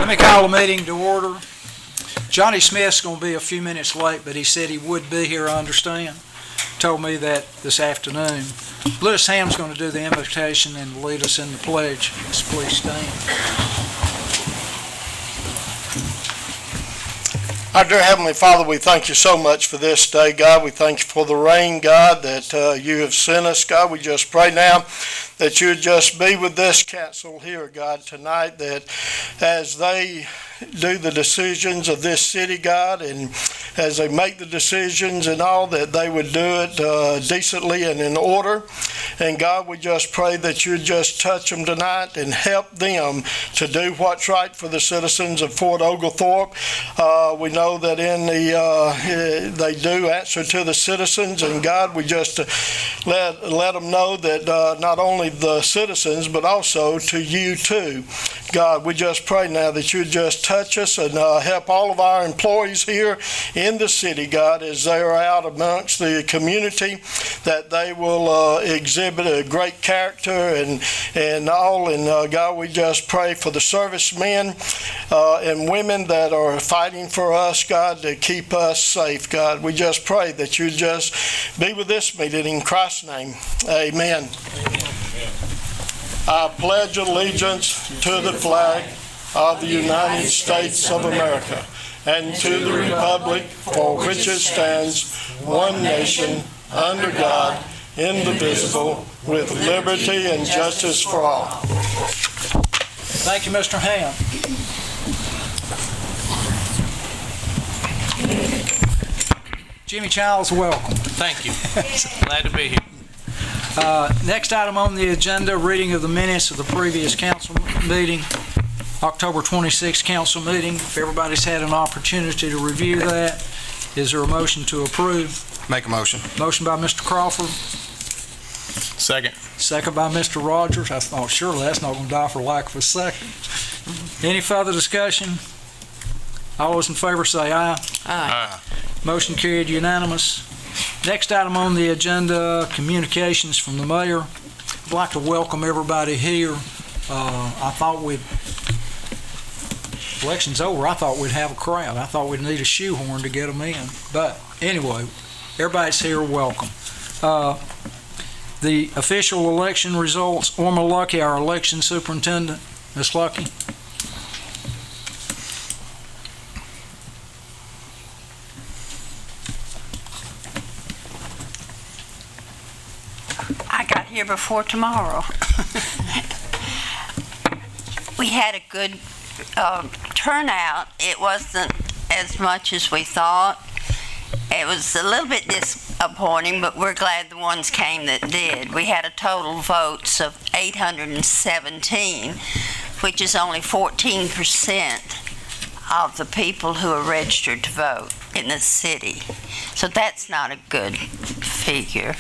Let me call the meeting to order. Johnny Smith's going to be a few minutes late, but he said he would be here, I understand. Told me that this afternoon. Lewis Ham's going to do the invocation and lead us in the pledge. Let's please stand. Our dear Heavenly Father, we thank you so much for this day, God. We thank you for the rain, God, that you have sent us, God. We just pray now that you would just be with this council here, God, tonight, that as they do the decisions of this city, God, and as they make the decisions and all, that they would do it decently and in order. And God, we just pray that you would just touch them tonight and help them to do what's right for the citizens of Fort Oglethorpe. We know that in they do answer to the citizens, and God, we just let them know that not only the citizens, but also to you too. God, we just pray now that you just touch us and help all of our employees here in the city, God, as they are out amongst the community, that they will exhibit a great character and all. And God, we just pray for the servicemen and women that are fighting for us, God, to keep us safe, God. We just pray that you just be with this meeting in Christ's name. Amen. I pledge allegiance to the flag of the United States of America and to the republic for which it stands, one nation, under God, indivisible, with liberty and justice for all. Thank you, Mr. Ham. Jimmy Childs, welcome. Thank you. Glad to be here. Next item on the agenda, reading of the minutes of the previous council meeting, October 26th council meeting. If everybody's had an opportunity to review that, is there a motion to approve? Make a motion. Motion by Mr. Crawford. Second. Second by Mr. Rogers. I thought surely that's not going to die for lack of a second. Any further discussion? All those in favor say aye. Aye. Motion carried unanimous. Next item on the agenda, communications from the mayor. I'd like to welcome everybody here. I thought election's over, I thought we'd have a crowd. I thought we'd need a shoehorn to get them in. But anyway, everybody's here, welcome. The official election results, Orma Lucky, our election superintendent. Ms. Lucky. I got here before tomorrow. We had a good turnout. It wasn't as much as we thought. It was a little bit disappointing, but we're glad the ones came that did. We had a total votes of 817, which is only 14% of the people who are registered to vote in the city. So that's not a good figure.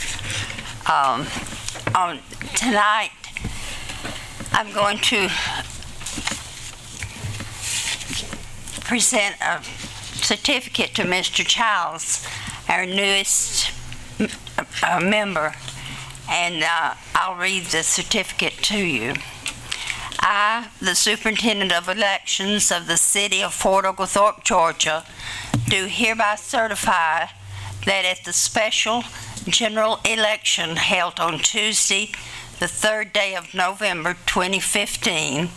Tonight, I'm going to present a certificate to Mr. Childs, our newest member, and I'll read the certificate to you. I, the Superintendent of Elections of the City of Fort Oglethorpe, Georgia, do hereby certify that at the special general election held on Tuesday, the 3rd day of November 2015,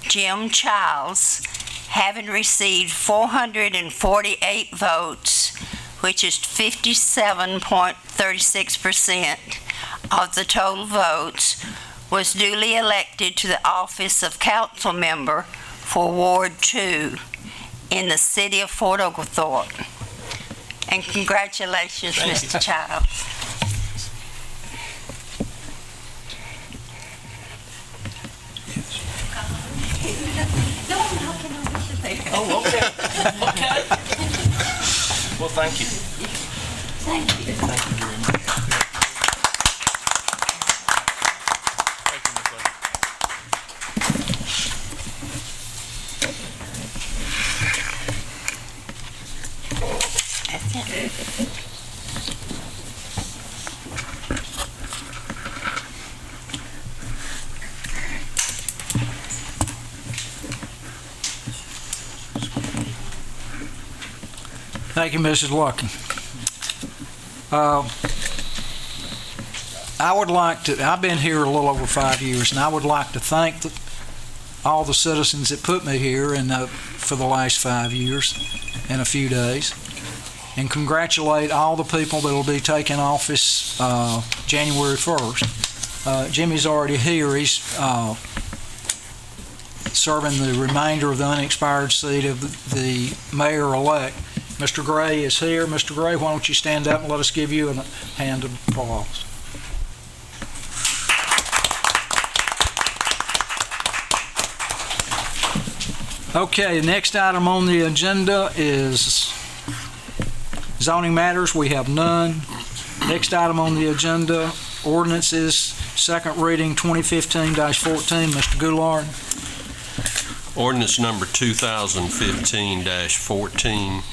Jim Childs, having received 448 votes, which is 57.36% of the total votes, was duly elected to the office of council member for Ward 2 in the city of Fort Oglethorpe. And congratulations, Mr. Childs. Oh, okay. Okay. Well, thank you. Thank you. Thank you very much. That's it. Thank you, Mrs. Lucky. I've been here a little over 5 years, and I would like to thank all the citizens that put me here for the last 5 years and a few days, and congratulate all the people that will be taking office January 1st. Jimmy's already here. He's serving the remainder of the unexpired seat of the mayor-elect. Mr. Gray is here. Mr. Gray, why don't you stand up and let us give you a hand of applause. Okay, the next item on the agenda is zoning matters. We have none. Next item on the agenda, ordinances, second reading 2015-14. Mr. Goulart. Ordinance number 2015-14,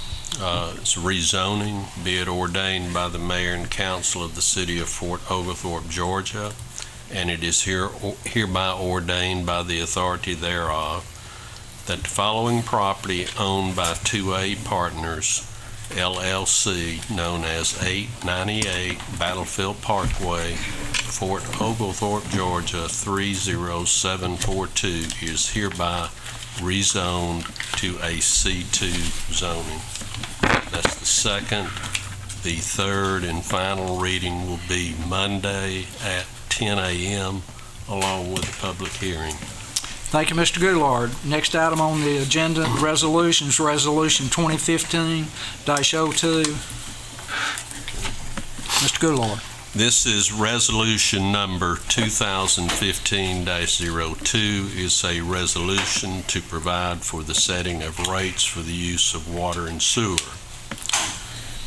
it's rezoning, be it ordained by the mayor and council of the city of Fort Oglethorpe, Georgia, and it is hereby ordained by the authority thereof that the following property owned by 2A Partners, LLC, known as 898 Battlefield Parkway, Fort Oglethorpe, Georgia 30742, is hereby rezoned to a C2 zoning. That's the second. The third and final reading will be Monday at 10 a.m. along with the public hearing. Thank you, Mr. Goulart. Next item on the agenda, resolutions, Resolution 2015-02. Mr. Goulart. This is resolution number 2015-02. Is a resolution to provide for the setting of rates for the use of water and sewer.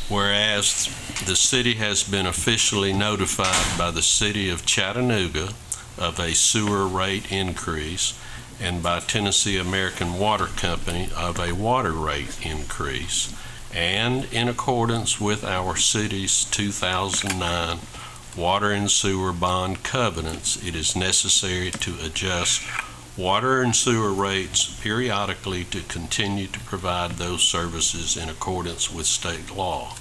Whereas the city has been officially notified by the city of Chattanooga of a sewer rate increase, and by Tennessee American Water Company of a water rate increase, and in accordance with our city's 2009 water and sewer bond covenants, it is necessary to adjust water and sewer rates periodically to continue to provide those services in accordance with state law.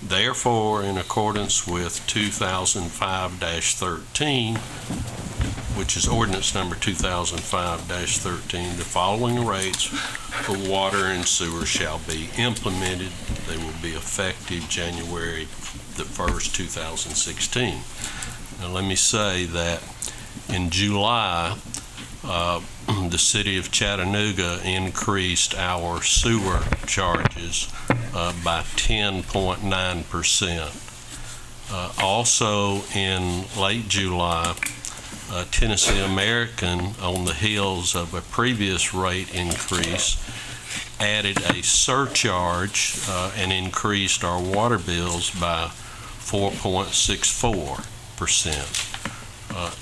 Therefore, in accordance with 2005-13, which is ordinance number 2005-13, the following rates for water and sewer shall be implemented. They will be effective January the 1st, 2016. Now let me say that in July, the city of Chattanooga increased our sewer charges by 10.9%. Also in late July, Tennessee American, on the heels of a previous rate increase, added a surcharge and increased our water bills by 4.64%.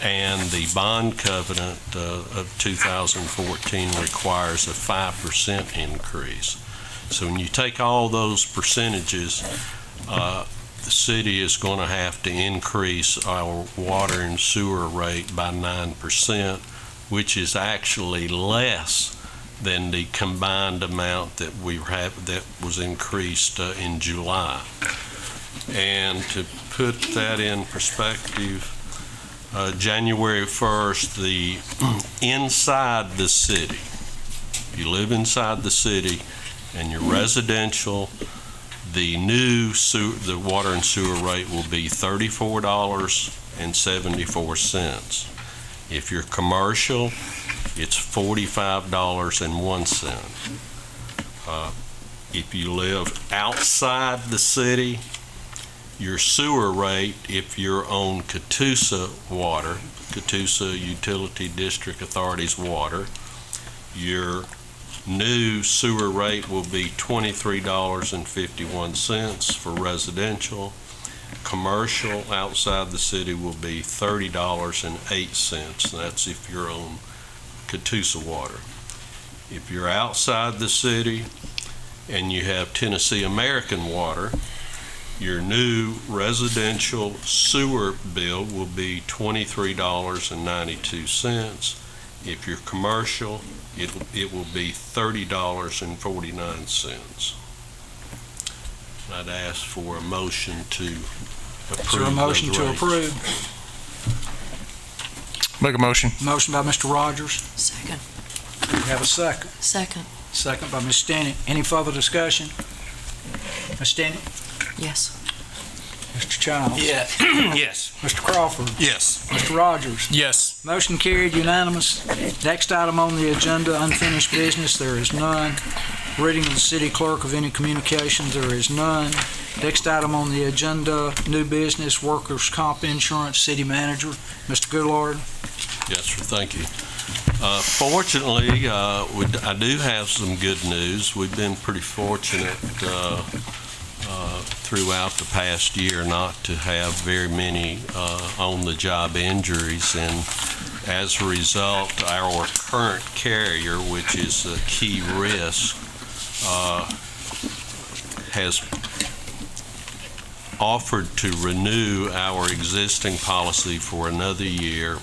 And the bond covenant of 2014 requires a 5% increase. So when you take all those percentages, the city is going to have to increase our water and sewer rate by 9%, which is actually less than the combined amount that that was increased in July. And to put that in perspective, January 1st, the inside the city, if you live inside the city and you're residential, the new the water and sewer rate will be $34.74. If you're commercial, it's $45.01. If you live outside the city, your sewer rate, if you're on Catoosa water, Catoosa Utility District Authority's water, your new sewer rate will be $23.51 for residential. Commercial outside the city will be $30.08. That's if you're on Catoosa water. If you're outside the city and you have Tennessee American water, your new residential sewer bill will be $23.92. If you're commercial, it will be $30.49. I'd ask for a motion to approve. Is there a motion those to rates. approve? Make a motion. Motion by Mr. Rogers. Second. We have a second. Second. Second by Ms. Stinnett. Any further discussion? Ms. Stinnett? Yes. Mr. Childs? Yeah. Yes. Mr. Crawford? Yes. Mr. Rogers? Yes. Motion carried unanimous. Next item on the agenda, unfinished business, there is none. Reading of the city clerk of any communications, there is none. Next item on the agenda, new business, workers' comp insurance, city manager. Mr. Goulart? Yes, sir, thank you. Fortunately, I do have some good news. We've been pretty fortunate throughout the past year not to have very many on-the-job injuries, and as a result, our current carrier, which is a key risk, has offered to renew our existing policy for another year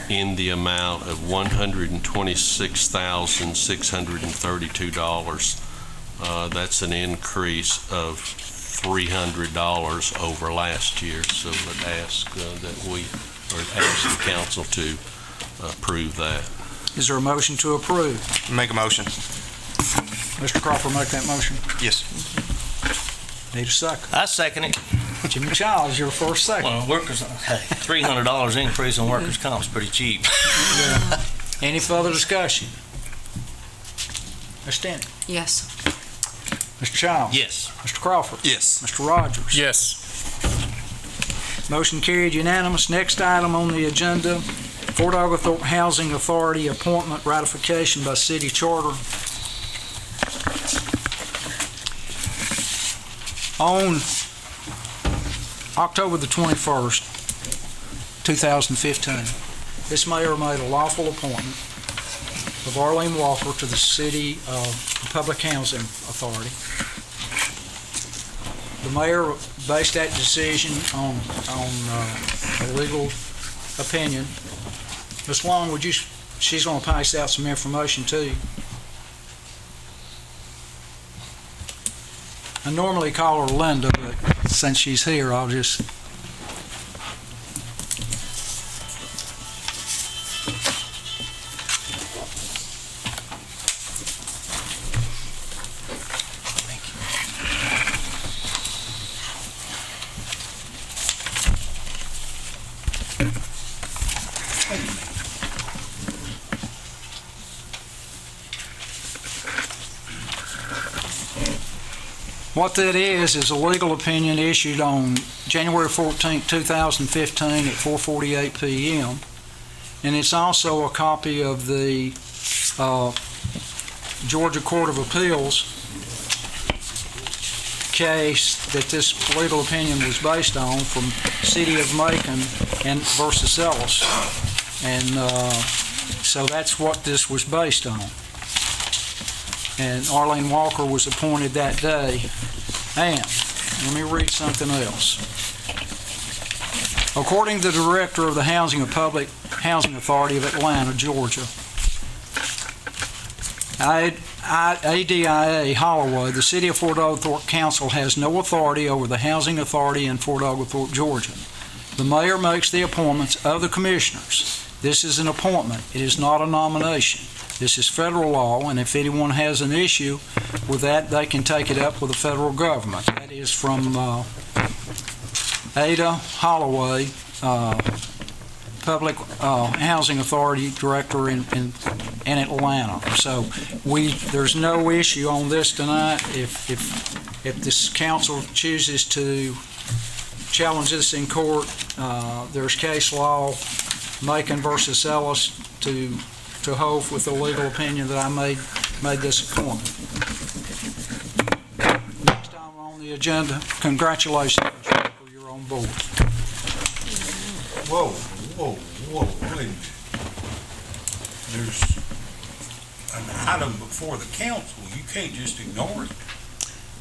in the amount of $126,632. That's an increase of $300 over last year, so I'd ask ask the council to approve that. Is there a motion to approve? Make a motion. Mr. Crawford, make that motion. Yes. Need a second. I second it. Jimmy Childs, your first second. Well, $300 increase on workers' comp is pretty cheap. Any further discussion? Ms. Stinnett? Yes. Mr. Childs? Yes. Mr. Crawford? Yes. Mr. Rogers? Yes. Motion carried unanimous. Next item on the agenda, Fort Oglethorpe Housing Authority appointment ratification by city charter. On October the 21st, 2015, this mayor made a lawful appointment of Arlene Walker to the City Public Housing Authority. The mayor based that decision on a legal opinion. Ms. Long, she's going to pass out some information to you. I normally call her Linda, but since she's here, I'll just... What that is a legal opinion issued on January 14, 2015 at 4:48 p.m. And it's also a copy of the Georgia Court of Appeals case that this legal opinion was based on from City of Macon and versus Ellis. And so that's what this was based on. And Arlene Walker was appointed that day. And let me read something else. According to the Director of the Public Housing Authority of Atlanta, Georgia, ADIA Holloway, the City of Fort Oglethorpe Council has no authority over the Housing Authority in Fort Oglethorpe, Georgia. The mayor makes the appointments of the commissioners. This is an appointment. It is not a nomination. This is federal law, and if anyone has an issue with that, they can take it up with the federal government. That is from Ada Holloway, Public Housing Authority Director in Atlanta. So there's no issue on this tonight. If this council chooses to challenge this in court, there's case law, Macon versus Ellis, to hold with the legal opinion that I made this appointment. Next item on the agenda, congratulations, Mr. Walker, you're on board. Whoa, wait a minute. There's an item before the council. You can't just ignore it.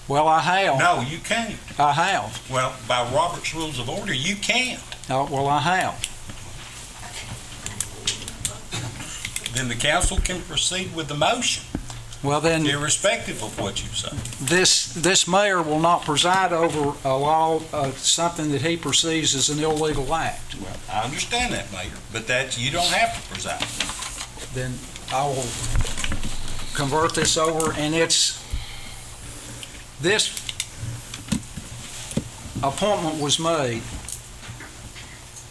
Well, I have. No, you can't. I have. Well, by Robert's Rules of Order, you can't. Well, I have. Then the council can proceed with the motion. Well, then, irrespective of what you say. this mayor will not preside over a law, something that he perceives as an illegal act. Well, I understand that, Mayor, but you don't have to preside. Then I will convert this over, and this appointment was made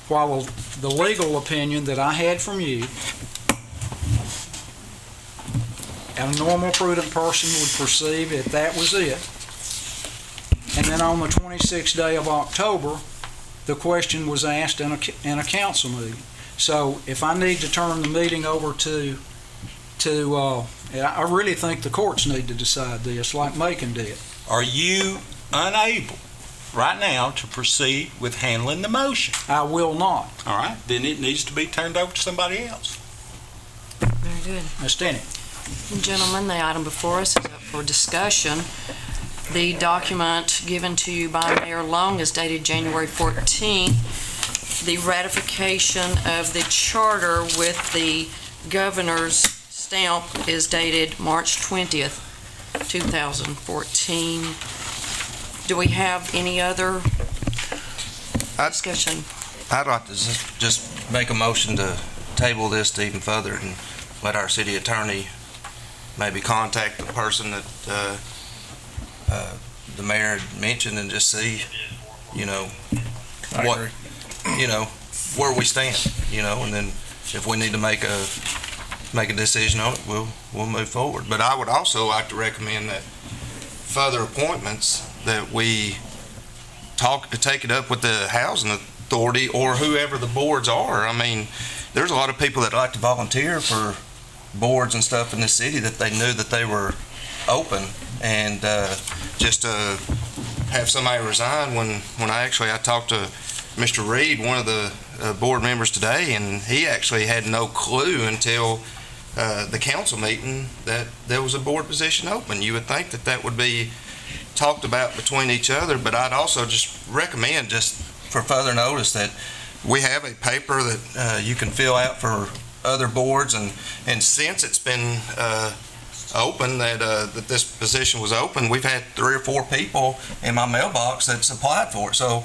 while the legal opinion that I had from you, a normal prudent person would perceive that was it. And then on the 26th day of October, the question was asked in a council meeting. So if I need to turn the meeting over to I really think the courts need to decide this, like Macon did. Are you unable right now to proceed with handling the motion? I will not. All right, then it needs to be turned over to somebody else. Very good. Ms. Tenney. Gentlemen, the item before us is up for discussion. The document given to you by Mayor Long is dated January 14th. The ratification of the charter with the governor's stamp is dated March 20th, 2014. Do we have any other discussion? I'd like to just make a motion to table this to even further and let our city attorney maybe contact the person that the mayor had mentioned and just see, where we stand, and then if we need to make a decision on it, we'll move forward. But I would also like to recommend that further appointments that we take it up with the housing authority or whoever the boards are. I mean, there's a lot of people that like to volunteer for boards and stuff in the city that they knew that they were open, and just to have somebody resign when I talked to Mr. Reed, one of the board members today, and he actually had no clue until the council meeting that there was a board position open. You would think that would be talked about between each other, but I'd also just recommend, just for further notice, that we have a paper that you can fill out for other boards, and since it's been open, that this position was open, we've had 3 or 4 people in my mailbox that's applied for it. So,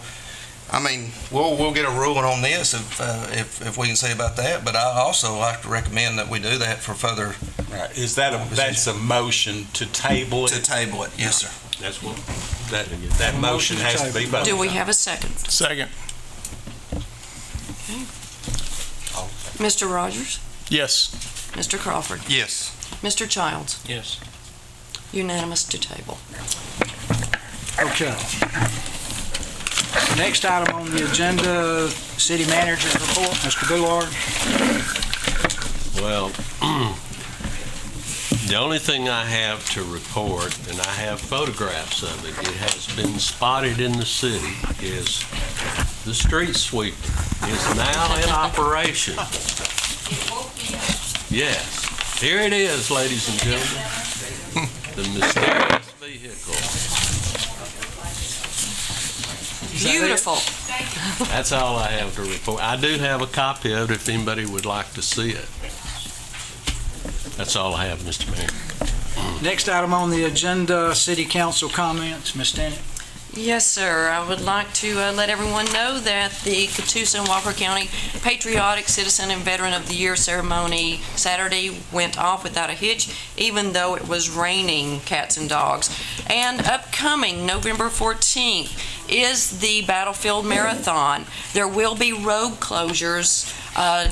I mean, we'll get a ruling on this if we can see about that. But I also like to recommend that we do that for further. Right. Is that's a motion to table it? To table it, yes, sir. That's what that motion has to be voted. Do we have a second? Second. Mr. Rogers? Yes. Mr. Crawford? Yes. Mr. Childs? Yes. Unanimous to table. Okay. Next item on the agenda, city manager's report. Mr. Goulart. Well, the only thing I have to report, and I have photographs of it, it has been spotted in the city, is the street sweeper is now in operation. Yes. Here it is, ladies and gentlemen. The mysterious vehicle. Beautiful. That's all I have to report. I do have a copy of it if anybody would like to see it. That's all I have, Mr. Mayor. Next item on the agenda, city council comments. Ms. Tenney. Yes, sir. I would like to let everyone know that the Catoosa and Walker County Patriotic Citizen and Veteran of the Year ceremony Saturday went off without a hitch, even though it was raining cats and dogs. And upcoming November 14th is the Battlefield Marathon. There will be road closures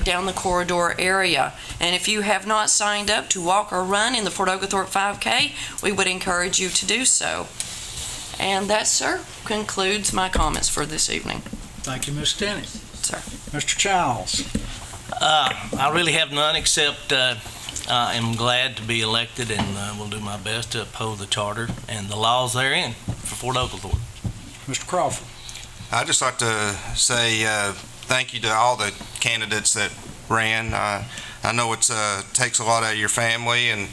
down the corridor area. And if you have not signed up to walk or run in the Fort Oglethorpe 5K, we would encourage you to do so. And that, sir, concludes my comments for this evening. Thank you, Ms. Tenney. Sir. Mr. Childs. I really have none, except I am glad to be elected, and will do my best to uphold the charter and the laws therein for Fort Oglethorpe. Mr. Crawford. I'd just like to say thank you to all the candidates that ran. I know it takes a lot out of your family and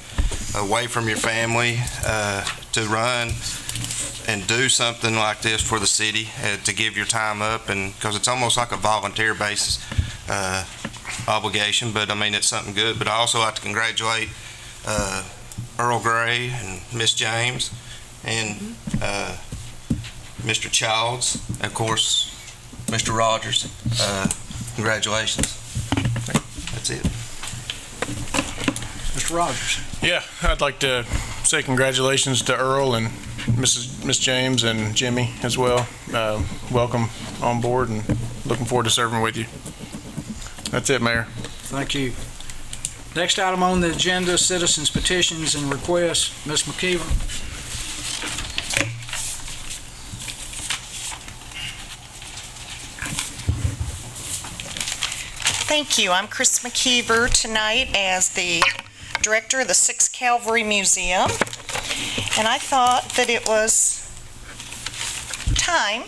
away from your family to run and do something like this for the city, to give your time up, and because it's almost like a volunteer basis obligation, but I mean, it's something good. But I also like to congratulate Earl Gray and Miss James and Mr. Childs, of course, Mr. Rogers. Congratulations. That's it. Mr. Rogers. Yeah, I'd like to say congratulations to Earl and Miss James and Jimmy as well. Welcome on board and looking forward to serving with you. That's it, Mayor. Thank you. Next item on the agenda, citizens petitions and requests. Ms. McKeever. Thank you. I'm Chris McKeever tonight as the director of the 6th Cavalry Museum, and I thought that it was time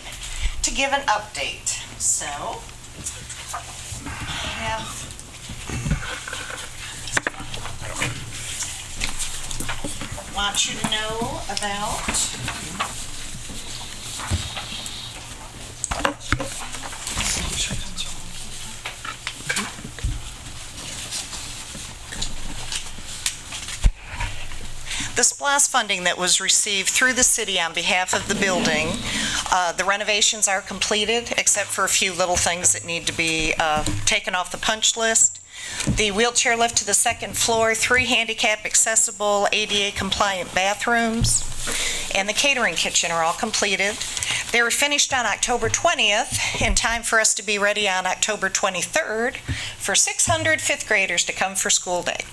to give an update. So, I want you to know about the SPLOST funding that was received through the city on behalf of the building. The renovations are completed, except for a few little things that need to be taken off the punch list. The wheelchair lift to the 2nd floor, 3 handicap accessible ADA compliant bathrooms, and the catering kitchen are all completed. They were finished on October 20th in time for us to be ready on October 23rd for 600 5th graders to come for school day.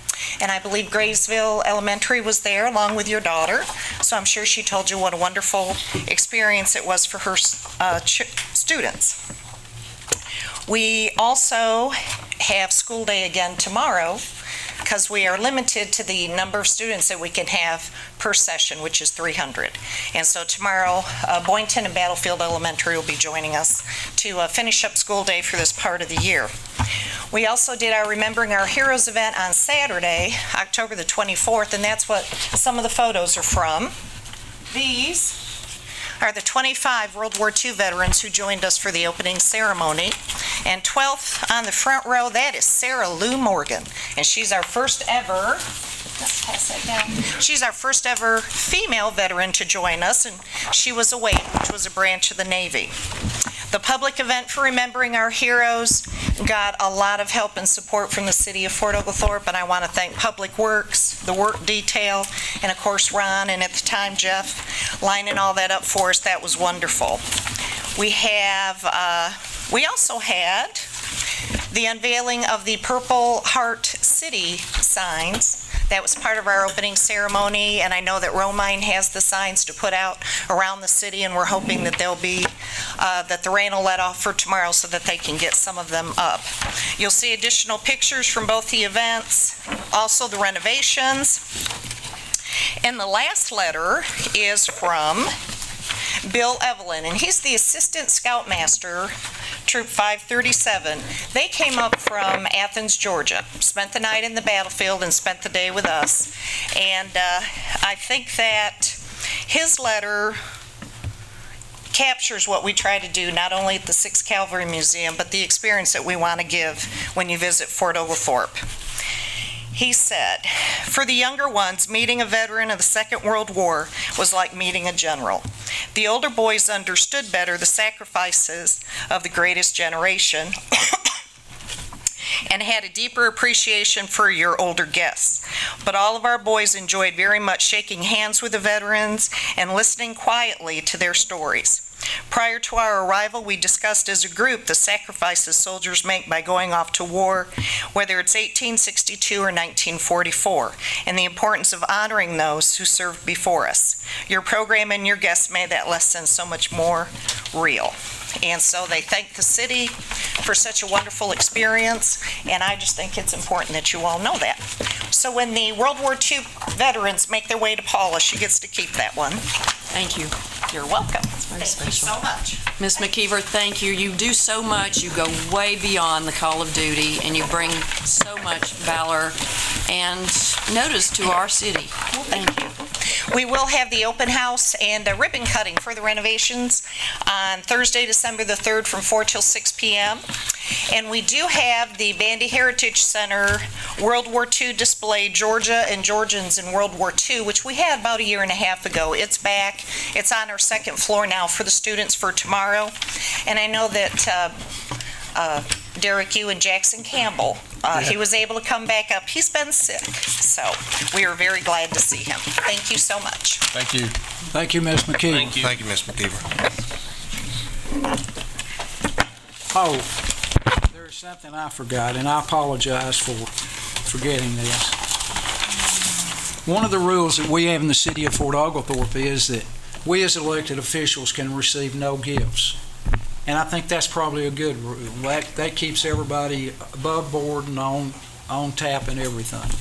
And I believe Graysville Elementary was there along with your daughter, so I'm sure she told you what a wonderful experience it was for her students. We also have school day again tomorrow because we are limited to the number of students that we can have per session, which is 300. And so tomorrow, Boynton and Battlefield Elementary will be joining us to finish up school day for this part of the year. We also did our Remembering Our Heroes event on Saturday, October the 24th, and that's what some of the photos are from. These are the 25 World War II veterans who joined us for the opening ceremony. And 12th on the front row, that is Sarah Lou Morgan. And she's our first ever, let's pass that down. She's our first ever female veteran to join us, and she was a WAIT, which was a branch of the Navy. The public event for Remembering Our Heroes got a lot of help and support from the city of Fort Oglethorpe, and I want to thank Public Works, the work detail, and of course Ron, and at the time Jeff, lining all that up for us. That was wonderful. We also had the unveiling of the Purple Heart City signs. That was part of our opening ceremony, and I know that Romine has the signs to put out around the city, and we're hoping that they'll be, that the rain will let off for tomorrow so that they can get some of them up. You'll see additional pictures from both the events, also the renovations. And the last letter is from Bill Evelyn, and he's the Assistant Scoutmaster, Troop 537. They came up from Athens, Georgia, spent the night in the battlefield and spent the day with us. And I think that his letter captures what we try to do, not only at the 6th Cavalry Museum, but the experience that we want to give when you visit Fort Oglethorpe. He said, "For the younger ones, meeting a veteran of the Second World War was like meeting a general. The older boys understood better the sacrifices of the greatest generation and had a deeper appreciation for your older guests. But all of our boys enjoyed very much shaking hands with the veterans and listening quietly to their stories. Prior to our arrival, we discussed as a group the sacrifices soldiers make by going off to war, whether it's 1862 or 1944, and the importance of honoring those who served before us. Your program and your guests made that lesson so much more real." And so they thank the city for such a wonderful experience, and I just think it's important that you all know that. So when the World War II veterans make their way to Paula, she gets to keep that one. Thank you. You're welcome. Very Thank you special. so much. Ms. McKeever, thank you. You do so much. You go way beyond the call of duty, and you bring so much valor and notice to our city. Thank you. We will have the open house and a ribbon cutting for the renovations on Thursday, December the 3rd from 4 till 6 p.m. And we do have the Bandy Heritage Center World War II display, Georgia and Georgians in World War II, which we had about a year and a half ago. It's back. It's on our second floor now for the students for tomorrow. And I know that Derek, you and Jackson Campbell, he was able to come back up. He's been sick, so we are very glad to see him. Thank you so much. Thank you. Thank you, Ms. McKeever. Thank you. Thank you, Ms. McKeever. Oh, there's something I forgot, and I apologize for forgetting this. One of the rules that we have in the city of Fort Oglethorpe is that we as elected officials can receive no gifts. And I think that's probably a good rule. That keeps everybody above board and on tap and everything.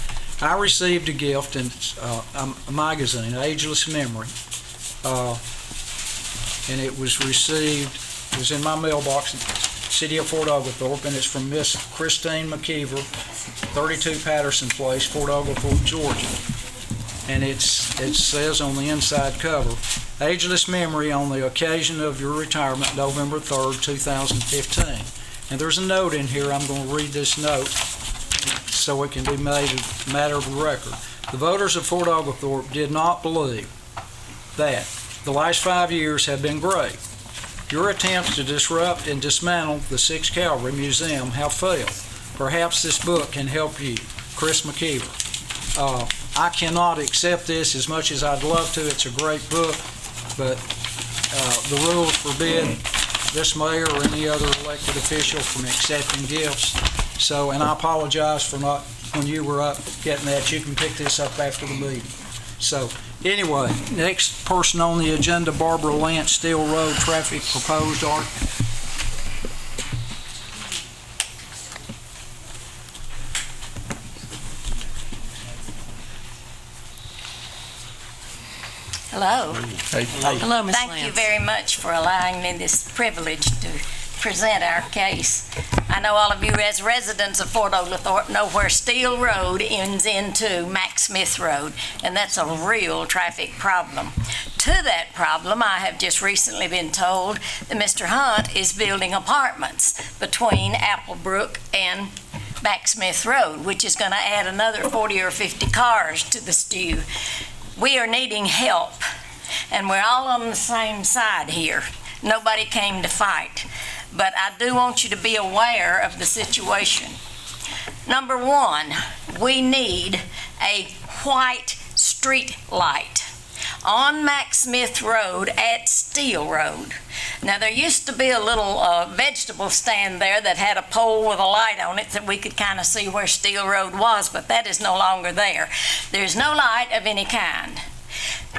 I received a gift, and it's a magazine, Ageless Memory, and it was in my mailbox, City of Fort Oglethorpe, and it's from Miss Christine McKeever, 32 Patterson Place, Fort Oglethorpe, Georgia. And it says on the inside cover, Ageless Memory on the occasion of your retirement, November 3rd, 2015. And there's a note in here. I'm going to read this note so it can be made a matter of the record. The voters of Fort Oglethorpe did not believe that the last 5 years have been great. Your attempts to disrupt and dismantle the 6th Cavalry Museum have failed. Perhaps this book can help you. Chris McKeever. I cannot accept this as much as I'd love to. It's a great book, but the rules forbid this mayor or any other elected official from accepting gifts. So, and I apologize for not, when you were up getting that. You can pick this up after the meeting. So, anyway, next person on the agenda, Barbara Lance, Steel Road traffic proposed art. Hello. Hey. Hello, Ms. Thank you very much for allowing me this privilege to present our case. I know all of you as residents of Fort Oglethorpe know where Steel Road ends into Max Smith Road, and that's a real traffic problem. To that problem, I have just recently been told that Mr. Hunt is building apartments between Applebrook and Max Smith Road, which is going to add another 40 or 50 cars to the stew. We are needing help, and we're all on the same side here. Nobody came to fight, but I do want you to be aware of the situation. Number one, we need a white street light on Max Smith Road at Steel Road. Now, there used to be a little vegetable stand there that had a pole with a light on it that we could kind of see where Steel Road was, but that is no longer there. There's no light of any kind.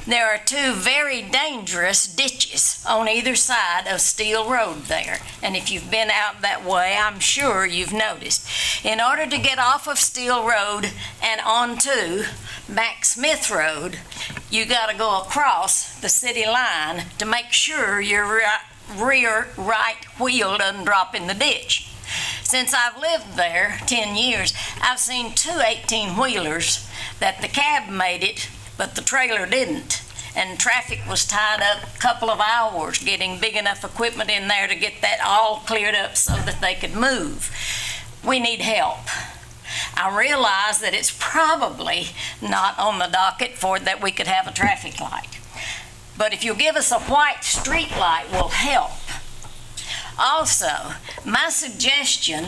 There are two very dangerous ditches on either side of Steel Road there. And if you've been out that way, I'm sure you've noticed. In order to get off of Steel Road and onto Max Smith Road, you got to go across the city line to make sure your rear right wheel doesn't drop in the ditch. Since I've lived there 10 years, I've seen two 18-wheelers that the cab made it, but the trailer didn't. And traffic was tied up a couple of hours getting big enough equipment in there to get that all cleared up so that they could move. We need help. I realize that it's probably not on the docket for that we could have a traffic light. But if you'll give us a white street light, will help. Also, my suggestion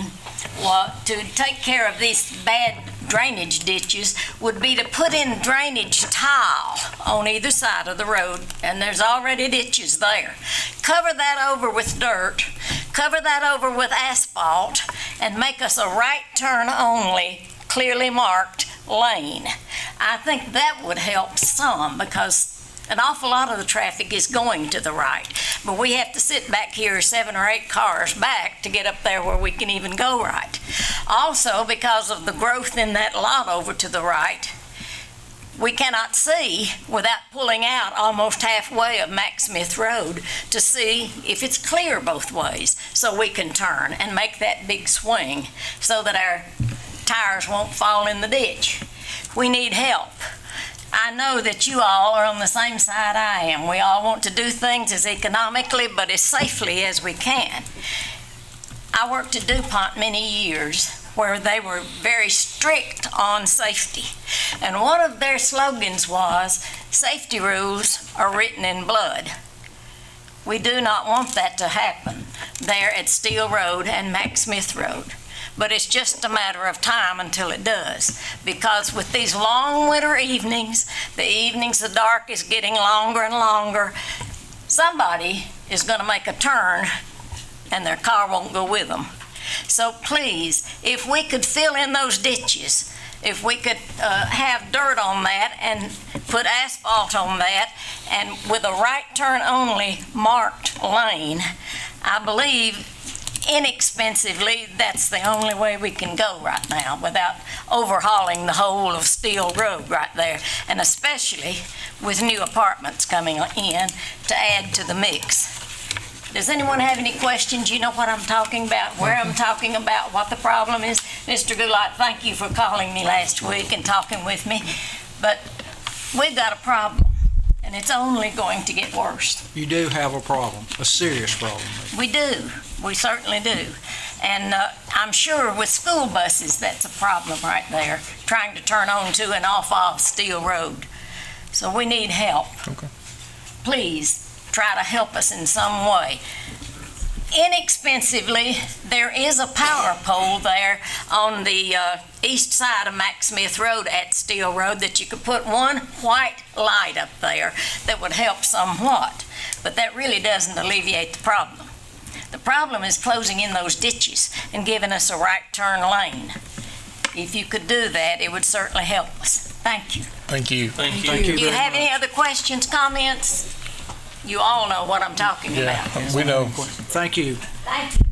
to take care of these bad drainage ditches would be to put in drainage tile on either side of the road, and there's already ditches there. Cover that over with dirt, cover that over with asphalt, and make us a right turn only, clearly marked lane. I think that would help some, because an awful lot of the traffic is going to the right, but we have to sit back here 7 or 8 cars back to get up there where we can even go right. Also, because of the growth in that lot over to the right, we cannot see without pulling out almost halfway of Max Smith Road to see if it's clear both ways, so we can turn and make that big swing so that our tires won't fall in the ditch. We need help. I know that you all are on the same side I am. We all want to do things as economically but as safely as we can. I worked at DuPont many years where they were very strict on safety. And one of their slogans was, "Safety rules are written in blood." We do not want that to happen there at Steel Road and Mac Smith Road. But it's just a matter of time until it does. Because with these long winter evenings, the dark is getting longer and longer, somebody is going to make a turn and their car won't go with them. So please, if we could fill in those ditches, if we could have dirt on that and put asphalt on that, and with a right turn only marked lane, I believe inexpensively, that's the only way we can go right now without overhauling the whole of Steel Road right there, and especially with new apartments coming in to add to the mix. Does anyone have any questions? You know what I'm talking about, where I'm talking about, what the problem is? Mr. Goulart, thank you for calling me last week and talking with me, but we've got a problem, and it's only going to get worse. You do have a problem, a serious problem. We do. We certainly do. And I'm sure with school buses, that's a problem right there, trying to turn on to and off of Steel Road. So we need help. Okay. Please try to help us in some way. Inexpensively, there is a power pole there on the east side of Mac Smith Road at Steel Road that you could put one white light up there that would help somewhat. But that really doesn't alleviate the problem. The problem is closing in those ditches and giving us a right turn lane. If you could do that, it would certainly help us. Thank you. Thank you. Thank you. Thank you Do you very have much. any other questions, comments? You all know what I'm talking about. We know. Thank you. Thank you.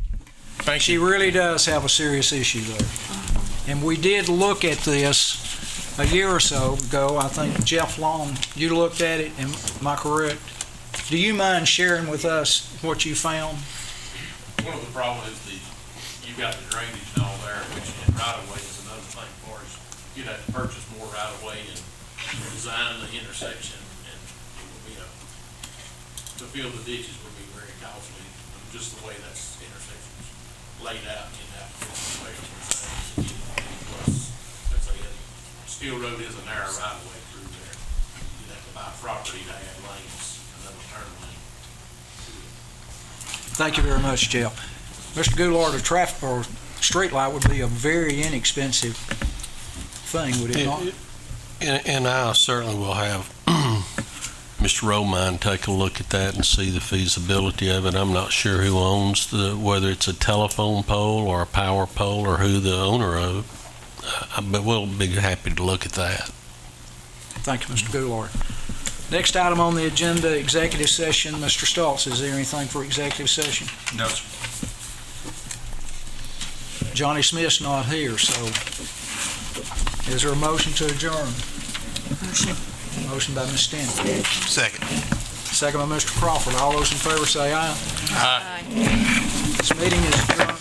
Thank She you. really does have a serious issue there. And we did look at this a year or so ago. I think Jeff Long, you looked at it, am I correct? Do you mind sharing with us what you found? One of the problems is you've got the drainage and all there, which in right-of-way is another thing for us. You'd have to purchase more right-of-way and design the intersection, and it would be to fill the ditches would be very costly, just the way that's intersection's laid out in that application. Plus, let's say Steel Road is a narrow right-of-way through there. You'd have to buy property to add lanes, another turn lane. Thank you very much, Jeff. Mr. Goulart, a traffic or street light would be a very inexpensive thing, would it not? And I certainly will have Mr. Romine take a look at that and see the feasibility of it. I'm not sure who owns whether it's a telephone pole or a power pole or who the owner of it, but we'll be happy to look at that. Thank you, Mr. Goulart. Next item on the agenda, executive session. Mr. Stoltz, is there anything for executive session? No, sir. Johnny Smith's not here, so is there a motion to adjourn? Motion by Ms. Stanton. Second. Second by Mr. Crawford. All those in favor say aye. Aye. This meeting is adjourned.